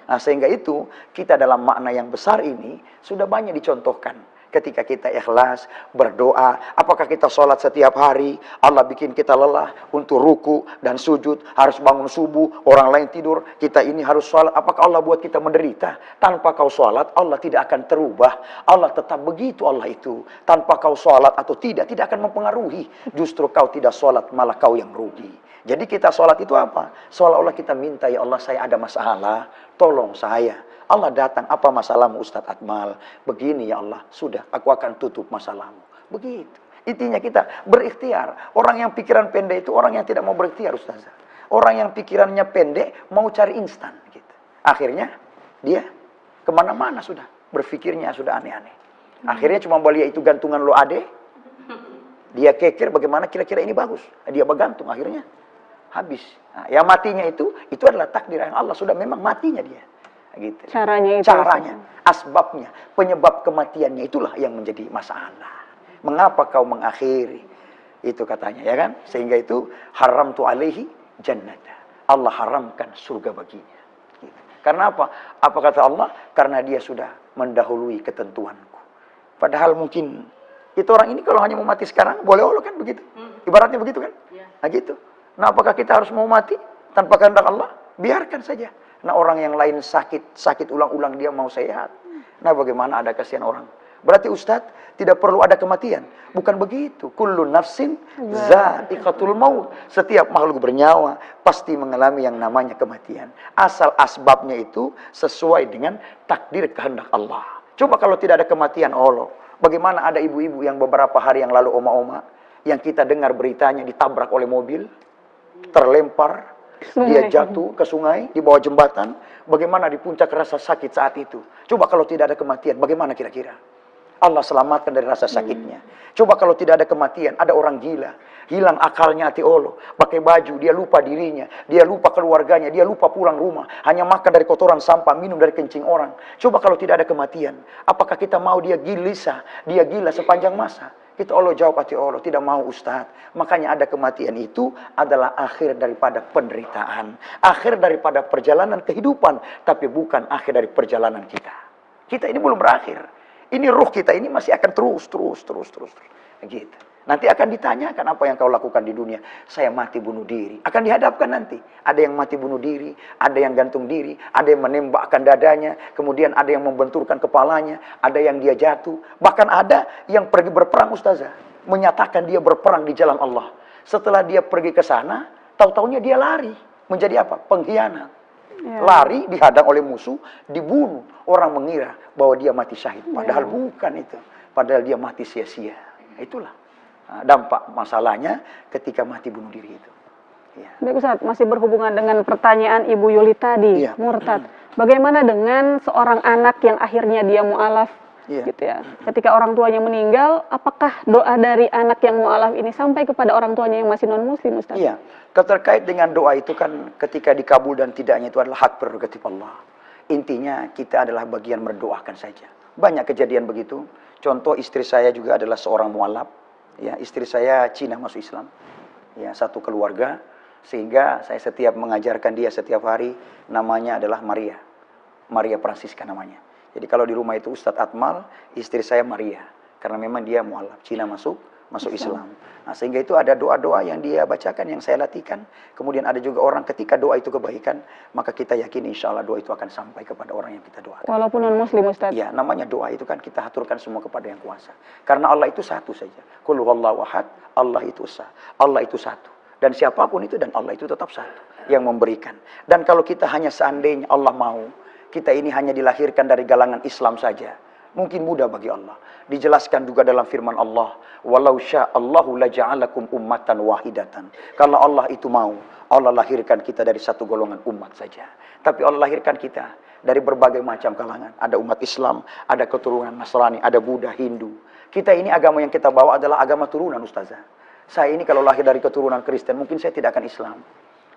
Nah, sehingga itu, kita dalam makna yang besar ini, sudah banyak dicontohkan. Ketika kita ikhlas, berdoa, apakah kita sholat setiap hari, Allah bikin kita lelah untuk ruku dan sujud, harus bangun subuh, orang lain tidur, kita ini harus sholat, apakah Allah buat kita menderita? Tanpa kau sholat, Allah tidak akan terubah, Allah tetap begitu Allah itu. Tanpa kau sholat atau tidak akan mempengaruhi, justru kau tidak sholat, malah kau yang rugi. Jadi kita sholat itu apa? Seolah-olah kita minta, ya Allah saya ada masalah, tolong saya. Allah datang, apa masalahmu Ustadz Akmal? Begini ya Allah, sudah aku akan tutup masalahmu. Begitu. Intinya kita berikhtiar. Orang yang pikiran pendek itu orang yang tidak mau berikhtiar Ustazah. Orang yang pikirannya pendek mau cari instan. Gitu. Akhirnya dia kemana-mana sudah. Berpikirnya sudah aneh-aneh. Akhirnya cuma balik itu gantungan lo ade. Dia kekir bagaimana kira-kira ini bagus. Dia bergantung akhirnya habis. Nah, yang matinya itu adalah takdir yang Allah. Sudah memang matinya dia. Gitu. Caranya, asbabnya, penyebab kematiannya itulah yang menjadi masalah. Mengapa kau mengakhiri? Itu katanya, ya kan? Sehingga itu haram tu alaihi jannata. Allah haramkan surga baginya. Gitu. Karena apa? Apa kata Allah? Karena dia sudah mendahului ketentuanku. Padahal mungkin itu orang ini kalau hanya mau mati sekarang, boleh kan begitu? Ibaratnya begitu kan? Nah gitu. Nah apakah kita harus mau mati tanpa kehendak Allah? Biarkan saja. Nah orang yang lain sakit ulang-ulang dia mau sehat. Nah bagaimana ada kasihan orang? Berarti Ustadz tidak perlu ada kematian. Bukan begitu. Kullu nafsin za'iqatul maut. Setiap makhluk bernyawa pasti mengalami yang namanya kematian. Asal asbabnya itu sesuai dengan takdir kehendak Allah. Coba kalau tidak ada kematian Allah. Bagaimana ada ibu-ibu yang beberapa hari yang lalu oma-oma yang kita dengar beritanya ditabrak oleh mobil, terlempar, dia jatuh ke sungai, di bawah jembatan. Bagaimana di puncak rasa sakit saat itu. Coba kalau tidak ada kematian, bagaimana kira-kira? Allah selamatkan dari rasa sakitnya. Coba kalau tidak ada kematian, ada orang gila. Hilang akalnya hati Allah. Pakai baju, dia lupa dirinya. Dia lupa keluarganya, dia lupa pulang rumah. Hanya makan dari kotoran sampah, minum dari kencing orang. Coba kalau tidak ada kematian. Apakah kita mau dia gelisah, dia gila sepanjang masa? Kita Allah jawab hati Allah, tidak mau Ustadz. Makanya ada kematian itu adalah akhir daripada penderitaan. Akhir daripada perjalanan kehidupan. Tapi bukan akhir dari perjalanan kita. Kita ini belum berakhir. Ini ruh kita ini masih akan terus. Gitu. Nanti akan ditanyakan apa yang kau lakukan di dunia. Saya mati bunuh diri. Akan dihadapkan nanti. Ada yang mati bunuh diri. Ada yang gantung diri. Ada yang menembakkan dadanya. Kemudian ada yang membenturkan kepalanya. Ada yang dia jatuh. Bahkan ada yang pergi berperang Ustazah. Menyatakan dia berperang di jalan Allah. Setelah dia pergi ke sana. Tahu-taunya dia lari. Menjadi apa? Pengkhianat. Ya. Lari, dihadang oleh musuh. Dibunuh. Orang mengira bahwa dia mati syahid. Padahal bukan itu. Padahal dia mati sia-sia. Itulah dampak masalahnya ketika mati bunuh diri itu. Ya. Baik Ustaz, masih berhubungan dengan pertanyaan Ibu Yuli tadi, murtad. Bagaimana dengan seorang anak yang akhirnya dia mu'alaf, gitu ya? Ketika orang tuanya meninggal, apakah doa dari anak yang mu'alaf ini sampai kepada orang tuanya yang masih non-muslim, Ustaz? Iya, terkait dengan doa itu kan ketika dikabul dan tidaknya itu adalah hak prerogatif Allah. Intinya kita adalah bagian berdoakan saja. Banyak kejadian begitu. Contoh istri saya juga adalah seorang mu'alaf. Ya, istri saya Cina masuk Islam. Ya, satu keluarga. Sehingga saya setiap mengajarkan dia setiap hari, namanya adalah Maria. Maria Francisca namanya. Jadi kalau di rumah itu Ustadz Akmal, istri saya Maria. Karena memang dia mu'alaf. Cina masuk Islam. Nah, sehingga itu ada doa-doa yang dia bacakan, yang saya latihkan. Kemudian ada juga orang ketika doa itu kebaikan, maka kita yakin insya Allah doa itu akan sampai kepada orang yang kita doakan. Walaupun non-muslim Ustaz. Ya, namanya doa itu kan kita aturkan semua kepada yang kuasa. Karena Allah itu satu saja. Qul huwallahu ahad, Allah itu esa. Allah itu satu. Dan siapapun itu, dan Allah itu tetap satu yang memberikan. Dan kalau kita hanya seandainya Allah mau, kita ini hanya dilahirkan dari galangan Islam saja, mungkin mudah bagi Allah. Dijelaskan juga dalam firman Allah, walau sya'allahu laja'alakum ummatan wahidatan. Kalau Allah itu mau, Allah lahirkan kita dari satu golongan umat saja. Tapi Allah lahirkan kita dari berbagai macam kalangan. Ada umat Islam, ada keturunan Nasrani, ada Buddha, Hindu. Kita ini agama yang kita bawa adalah agama turunan Ustazah. Saya ini kalau lahir dari keturunan Kristen, mungkin saya tidak akan Islam.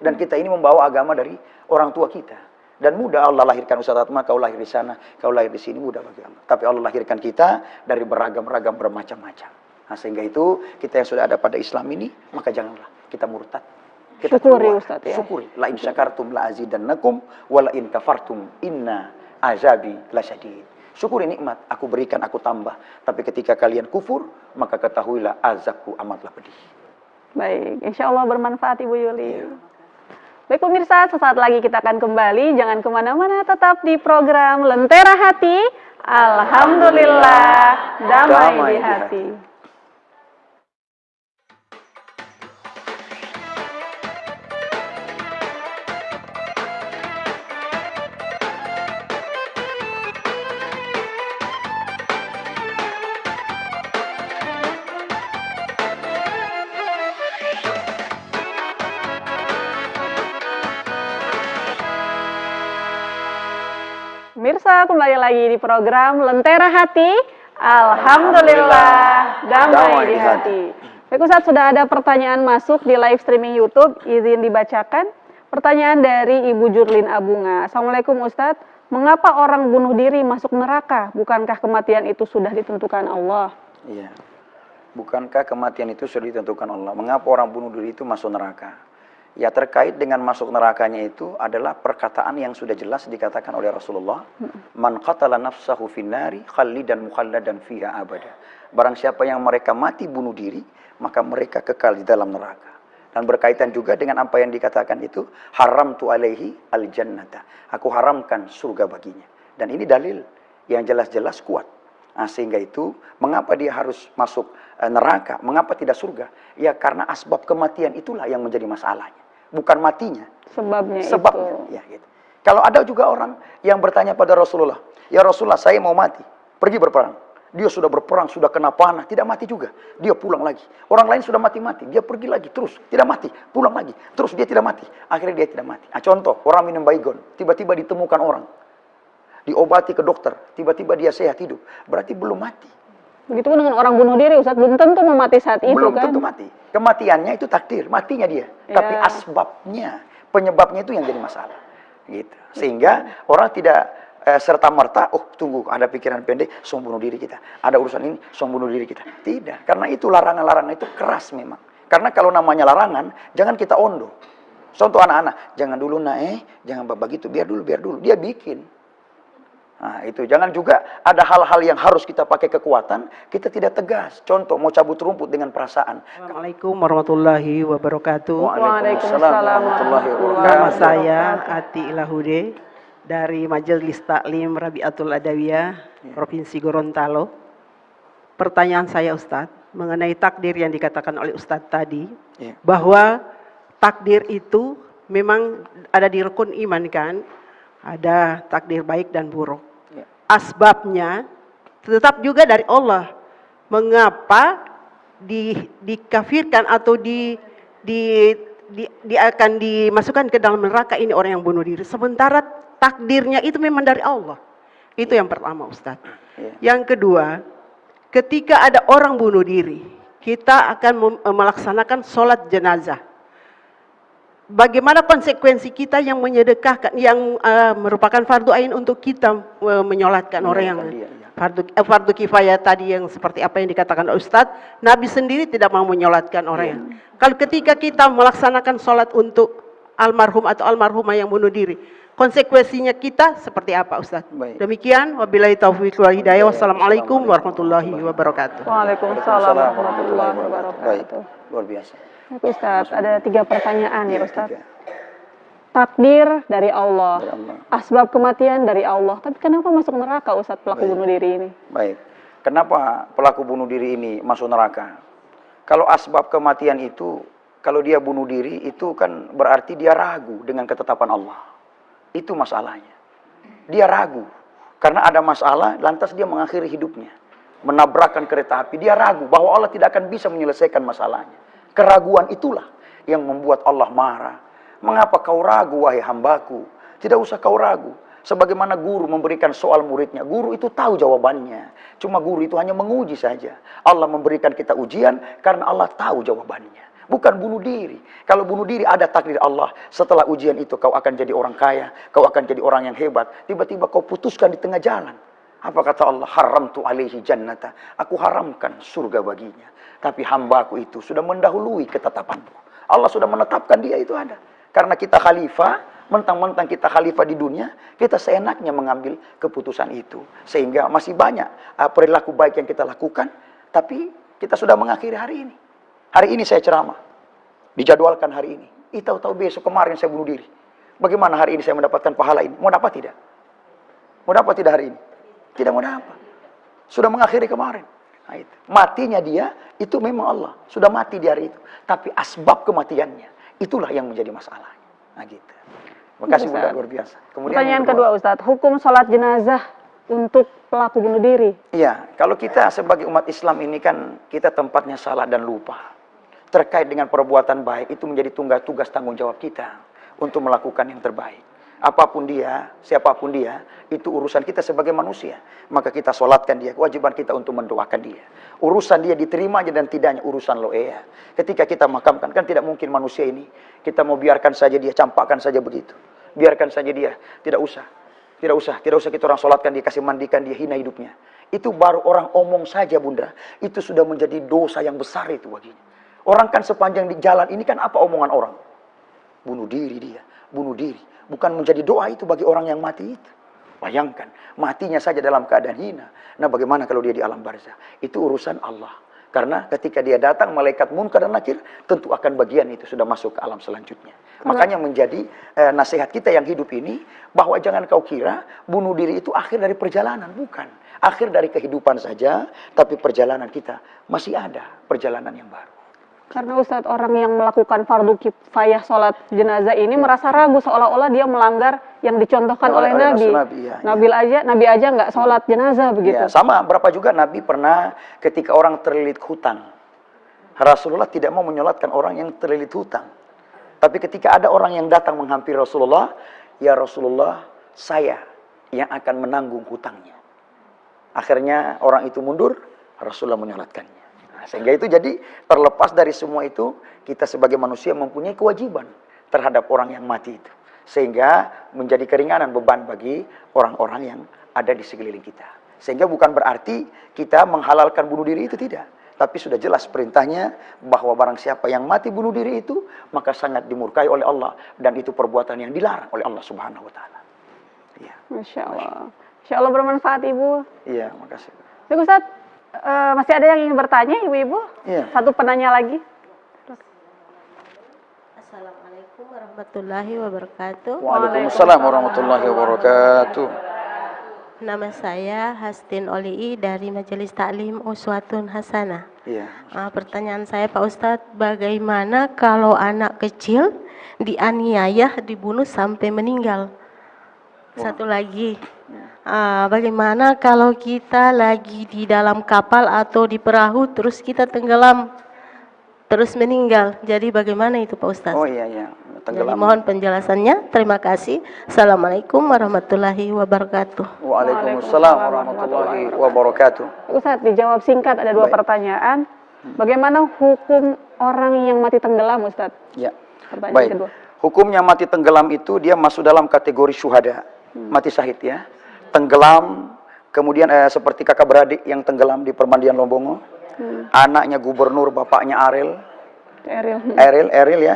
Dan kita ini membawa agama dari orang tua kita. Dan mudah Allah lahirkan Ustaz Atma, kau lahir di sana, kau lahir di sini, mudah bagi Allah. Tapi Allah lahirkan kita dari beragam-ragam bermacam-macam. Nah, sehingga itu kita yang sudah ada pada Islam ini, maka janganlah kita murtad. Kita syukuri Ustaz ya. Syukuri. La in syakartum la azidannakum wa la in kafartum inna azabi lasyadid. Syukuri nikmat, aku berikan, aku tambah. Tapi ketika kalian kufur, maka ketahuilah azabku amatlah pedih. Baik, insya Allah bermanfaat Ibu Yuli. Baik pemirsa, sesaat lagi kita akan kembali. Jangan kemana-mana, tetap di program Lentera Hati. Alhamdulillah, damai di hati. Mirsa, kembali lagi di program Lentera Hati. Alhamdulillah, damai di hati. Baik Ustadz, sudah ada pertanyaan masuk di live streaming YouTube, izin dibacakan. Pertanyaan dari Ibu Jurlin Abunga. Assalamualaikum Ustadz, mengapa orang bunuh diri masuk neraka? Bukankah kematian itu sudah ditentukan Allah? Iya. Bukankah kematian itu sudah ditentukan Allah? Mengapa orang bunuh diri itu masuk neraka? Ya, terkait dengan masuk nerakanya itu adalah perkataan yang sudah jelas dikatakan oleh Rasulullah. Man qatala nafsahu finnari khalidan mukhalladan fiha abada. Barang siapa yang mereka mati bunuh diri, maka mereka kekal di dalam neraka. Dan berkaitan juga dengan apa yang dikatakan itu, haramtu alaihi al-jannata. Aku haramkan surga baginya. Dan ini dalil yang jelas-jelas kuat. Nah, sehingga itu, mengapa dia harus masuk neraka? Mengapa tidak surga? Ya karena asbab kematian itulah yang menjadi masalahnya. Bukan matinya. Sebabnya. Itu. Ya, gitu. Kalau ada juga orang yang bertanya pada Rasulullah, ya Rasulullah, saya mau mati, pergi berperang. Dia sudah berperang, sudah kena panah, tidak mati juga. Dia pulang lagi. Orang lain sudah mati-mati, dia pergi lagi, terus tidak mati, pulang lagi, terus dia tidak mati. Akhirnya dia tidak mati. Nah, contoh, orang minum baygon, tiba-tiba ditemukan orang, diobati ke dokter, tiba-tiba dia sehat hidup, berarti belum mati. Begitu dengan orang bunuh diri, Ustaz, belum tentu mau mati saat itu belum kan? Belum tentu mati. Kematiannya itu takdir, matinya dia. Tapi asbabnya, penyebabnya itu yang jadi masalah. Gitu. Sehingga orang tidak serta-merta, oh tunggu, ada pikiran pendek, som bunuh diri kita. Ada urusan ini, som bunuh diri kita. Tidak, karena itu larangan-larangan itu keras memang. Karena kalau namanya larangan, jangan kita ondo. Contoh anak-anak, jangan dulu jangan begitu, biar dulu. Dia bikin. Nah, itu jangan juga ada hal-hal yang harus kita pakai kekuatan, kita tidak tegas. Contoh, mau cabut rumput dengan perasaan. Assalamualaikum warahmatullahi wabarakatuh. Waalaikumsalam warahmatullahi wabarakatuh. Nama saya Ati Ilahude dari Majelis Taklim Rabiatul Adawiyah, Provinsi Gorontalo. Pertanyaan saya Ustadz, mengenai takdir yang dikatakan oleh Ustadz tadi, bahwa takdir itu memang ada di rukun iman kan, ada takdir baik dan buruk. Asbabnya tetap juga dari Allah. Mengapa dikafirkan atau akan dimasukkan ke dalam neraka ini orang yang bunuh diri, sementara takdirnya itu memang dari Allah. Itu yang pertama Ustadz. Yang kedua, ketika ada orang bunuh diri, kita akan melaksanakan sholat jenazah. Bagaimana konsekuensi kita yang menyedekahkan, yang merupakan fardu ain untuk kita menyolatkan orang yang fardu kifayah tadi yang seperti apa yang dikatakan oleh Ustadz, Nabi sendiri tidak mau menyolatkan orang yang. Kalau ketika kita melaksanakan sholat untuk almarhum atau almarhumah yang bunuh diri, konsekuensinya kita seperti apa Ustadz? Demikian, wabillahi taufiq wal hidayah. Wassalamualaikum warahmatullahi wabarakatuh. Waalaikumsalam warahmatullahi wabarakatuh. Baik, luar biasa. Ustaz, ada 3 pertanyaan ya Ustaz. Takdir dari Allah, asbab kematian dari Allah. Tapi kenapa masuk neraka Ustaz pelaku bunuh diri ini? Baik, kenapa pelaku bunuh diri ini masuk neraka? Kalau asbab kematian itu, kalau dia bunuh diri itu kan berarti dia ragu dengan ketetapan Allah. Itu masalahnya. Dia ragu, karena ada masalah, lantas dia mengakhiri hidupnya. Menabrakkan kereta api, dia ragu bahwa Allah tidak akan bisa menyelesaikan masalahnya. Keraguan itulah yang membuat Allah marah. Mengapa kau ragu wahai hambaku? Tidak usah kau ragu. Sebagaimana guru memberikan soal muridnya, guru itu tahu jawabannya. Cuma guru itu hanya menguji saja. Allah memberikan kita ujian karena Allah tahu jawabannya. Bukan bunuh diri. Kalau bunuh diri ada takdir Allah. Setelah ujian itu kau akan jadi orang kaya, kau akan jadi orang yang hebat. Tiba-tiba kau putuskan di tengah jalan. Apa kata Allah? Haramtu alaihi jannata. Aku haramkan surga baginya. Tapi hambaku itu sudah mendahului ketetapanku. Allah sudah menetapkan dia itu ada. Karena kita khalifah, Mentang-mentang kita khalifah di dunia, kita seenaknya mengambil keputusan itu. Sehingga masih banyak perilaku baik yang kita lakukan, tapi kita sudah mengakhiri hari ini. Hari ini saya ceramah, dijadwalkan hari ini. Tahu-tahu besok kemarin saya bunuh diri. Bagaimana hari ini saya mendapatkan pahala ini? Mau dapat tidak? Mau dapat tidak hari ini? Tidak mau dapat. Sudah mengakhiri kemarin. Nah, itu. Matinya dia, itu memang Allah. Sudah mati di hari itu. Tapi asbab kematiannya, itulah yang menjadi masalahnya. Nah gitu. Terima kasih Bunda, luar biasa. Kemudian pertanyaan kedua Ustadz, hukum sholat jenazah untuk pelaku bunuh diri. Iya, kalau kita sebagai umat Islam ini kan, kita tempatnya salah dan lupa. Terkait dengan perbuatan baik, itu menjadi tugas tanggung jawab kita untuk melakukan yang terbaik. Apapun dia, siapapun dia, itu urusan kita sebagai manusia. Maka kita sholatkan dia, kewajiban kita untuk mendoakan dia. Urusan dia diterima aja dan tidaknya urusan lo ya. Ketika kita makamkan, kan tidak mungkin manusia ini, kita mau biarkan saja dia, campakkan saja begitu. Biarkan saja dia, tidak usah kita orang sholatkan dia, kasih mandikan dia, hina hidupnya. Itu baru orang omong saja Bunda, itu sudah menjadi dosa yang besar itu baginya. Orang kan sepanjang di jalan ini kan apa omongan orang? Bunuh diri dia, bunuh diri. Bukan menjadi doa itu bagi orang yang mati itu. Bayangkan, matinya saja dalam keadaan hina. Nah bagaimana kalau dia di alam barzah? Itu urusan Allah. Karena ketika dia datang, malaikat munkar dan nakir, tentu akan bagian itu sudah masuk ke alam selanjutnya. Makanya menjadi nasihat kita yang hidup ini, bahwa jangan kau kira bunuh diri itu akhir dari perjalanan. Bukan. Akhir dari kehidupan saja, tapi perjalanan kita masih ada perjalanan yang baru. Karena Ustadz, orang yang melakukan fardu kifayah sholat jenazah ini merasa ragu seolah-olah dia melanggar yang dicontohkan oleh Nabi. Nabi aja nggak sholat jenazah begitu. Ya, sama, berapa juga Nabi pernah ketika orang terlilit hutang. Rasulullah tidak mau menyolatkan orang yang terlilit hutang. Tapi ketika ada orang yang datang menghampiri Rasulullah, ya Rasulullah, saya yang akan menanggung hutangnya. Akhirnya orang itu mundur, Rasulullah menyolatkannya. Sehingga itu jadi terlepas dari semua itu, kita sebagai manusia mempunyai kewajiban terhadap orang yang mati itu. Sehingga menjadi keringanan beban bagi orang-orang yang ada di sekeliling kita. Sehingga bukan berarti kita menghalalkan bunuh diri itu, tidak. Tapi sudah jelas perintahnya bahwa barang siapa yang mati bunuh diri itu, maka sangat dimurkai oleh Allah. Dan itu perbuatan yang dilarang oleh Allah Subhanahu wa Ta'ala. Ya. Masya Allah. Insya Allah bermanfaat Ibu. Iya, makasih. Baik Ustaz, masih ada yang ingin bertanya Ibu-Ibu? Iya. Satu penanya lagi. Assalamualaikum warahmatullahi wabarakatuh. Waalaikumsalam warahmatullahi wabarakatuh. Nama saya Hastin Olii dari Majelis Taklim Uswatun Hasanah. Iya. Pertanyaan saya Pak Ustadz, bagaimana kalau anak kecil dianiaya, dibunuh sampai meninggal? Satu lagi, bagaimana kalau kita lagi di dalam kapal atau di perahu terus kita tenggelam, terus meninggal? Jadi bagaimana itu Pak Ustadz? Oh iya, tenggelam. Jadi mohon penjelasannya. Terima kasih. Assalamualaikum warahmatullahi wabarakatuh. Waalaikumsalam warahmatullahi wabarakatuh. Ustadz, dijawab singkat, ada dua pertanyaan. Bagaimana hukum orang yang mati tenggelam Ustadz? Ya. Pertanyaan Baik. kedua. Hukumnya mati tenggelam itu dia masuk dalam kategori syuhada. Mati syahid ya. Tenggelam, kemudian seperti kakak beradik yang tenggelam di permandian Lombongo. Anaknya gubernur, bapaknya Eril ya.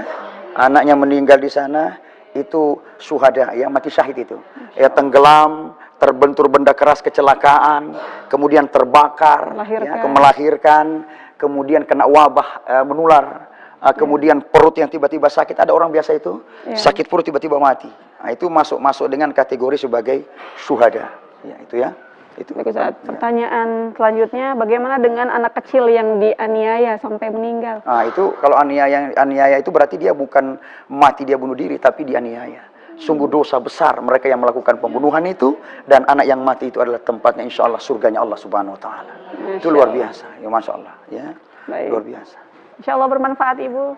Anaknya meninggal di sana, itu syuhada ya, mati syahid itu. Ya tenggelam, terbentur benda keras kecelakaan, kemudian terbakar, melahirkan, kemudian kena wabah menular. Kemudian perut yang tiba-tiba sakit, ada orang biasa itu sakit perut tiba-tiba mati. Nah, itu masuk dengan kategori sebagai syuhada. Ya, itu ya. Itu. Baik, Ustaz. Pertanyaan selanjutnya, bagaimana dengan anak kecil yang dianiaya sampai meninggal? Nah, itu kalau aniaya itu berarti dia bukan mati dia bunuh diri, tapi dianiaya. Sungguh dosa besar mereka yang melakukan pembunuhan itu, dan anak yang mati itu adalah tempatnya insya Allah surganya Allah Subhanahu Wa Taala. Itu luar biasa, ya masya Allah, ya. Baik. Luar biasa. Insya Allah bermanfaat Ibu.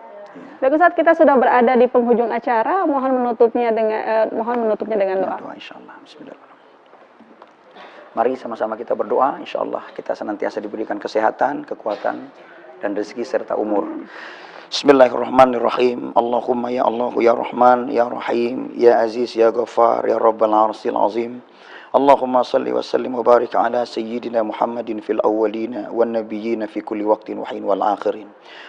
Baik Ustaz, kita sudah berada di penghujung acara. Mohon menutupnya dengan doa. Insya Allah. Bismillahirrahmanirrahim. Mari sama-sama kita berdoa. Insya Allah kita senantiasa diberikan kesehatan, kekuatan, dan rezeki serta umur. Bismillahirrahmanirrahim. Allahumma ya Allah ya Rahman ya Rahim ya Aziz ya Ghaffar ya Rabbal Arsyil Azim. Allahumma salli wa sallim wa barik ala sayyidina Muhammadin fil awwalina wan nabiyyina fi kulli waqtin wa hin wal akhirin.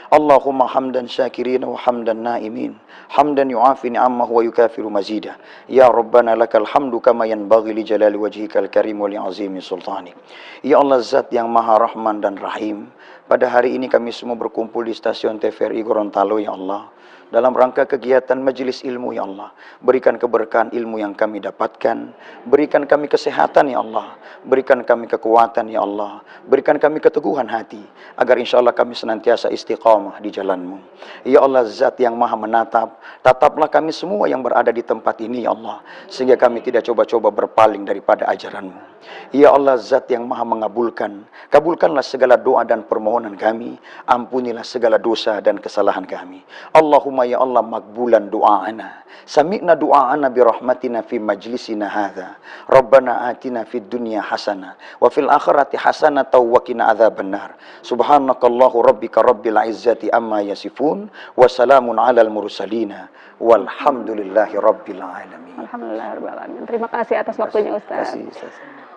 Allahumma hamdan syakirina wa hamdan naimin, hamdan yu'afi ni'amahu wa yukafiru mazidah. Ya Rabbana lakal hamdu kama yanbaghi li jalali wajhikal karim wa li azimi sultanik. Ya Allah, zat yang maha rahman dan rahim, pada hari ini kami semua berkumpul di stasiun TVRI Gorontalo, ya Allah, dalam rangka kegiatan majelis ilmu, ya Allah. Berikan keberkahan ilmu yang kami dapatkan, berikan kami kesehatan, ya Allah, berikan kami kekuatan, ya Allah, berikan kami keteguhan hati, agar insya Allah kami senantiasa istiqamah di jalan-Mu. Ya Allah, zat yang maha menatap, tataplah kami semua yang berada di tempat ini, ya Allah, sehingga kami tidak coba-coba berpaling daripada ajaran-Mu. Ya Allah, zat yang maha mengabulkan, kabulkanlah segala doa dan permohonan kami, ampunilah segala dosa dan kesalahan kami. Allahumma ya Allah makbulan du'aana, sami'na du'aana birahmatina fi majlisina hadha. Rabbana atina fid dunya hasanah wa fil akhirati hasanah wa qina adzabannar. Subhanakallahu rabbika rabbil izzati amma yasifun wa salamun alal mursalina walhamdulillahi rabbil alamin. Alhamdulillahirabbil alamin. Terima kasih atas waktunya Ustaz.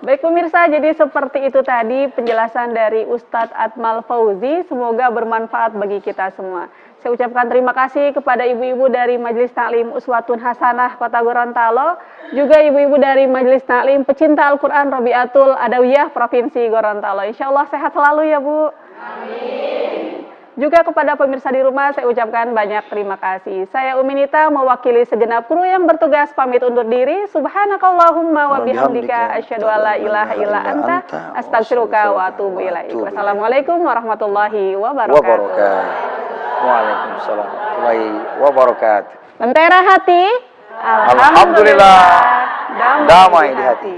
Baik pemirsa, jadi seperti itu tadi penjelasan dari Ustadz Atmal Fauzi. Semoga bermanfaat bagi kita semua. Saya ucapkan terima kasih kepada ibu-ibu dari Majelis Taklim Uswatun Hasanah Kota Gorontalo, juga ibu-ibu dari Majelis Taklim Pecinta Al-Quran Robiatul Adawiyah Provinsi Gorontalo. Insya Allah sehat selalu ya Bu. Amin. Juga kepada pemirsa di rumah saya ucapkan banyak terima kasih. Saya Uminita mewakili segenap kru yang bertugas pamit undur diri. Subhanakallahumma wa bihamdika asyhadu alla ilaha illa anta astaghfiruka wa atubu ilaik. Wassalamualaikum warahmatullahi wabarakatuh. Waalaikumsalam warahmatullahi wabarakatuh. Lentera hati, Alhamdulillah damai di hati.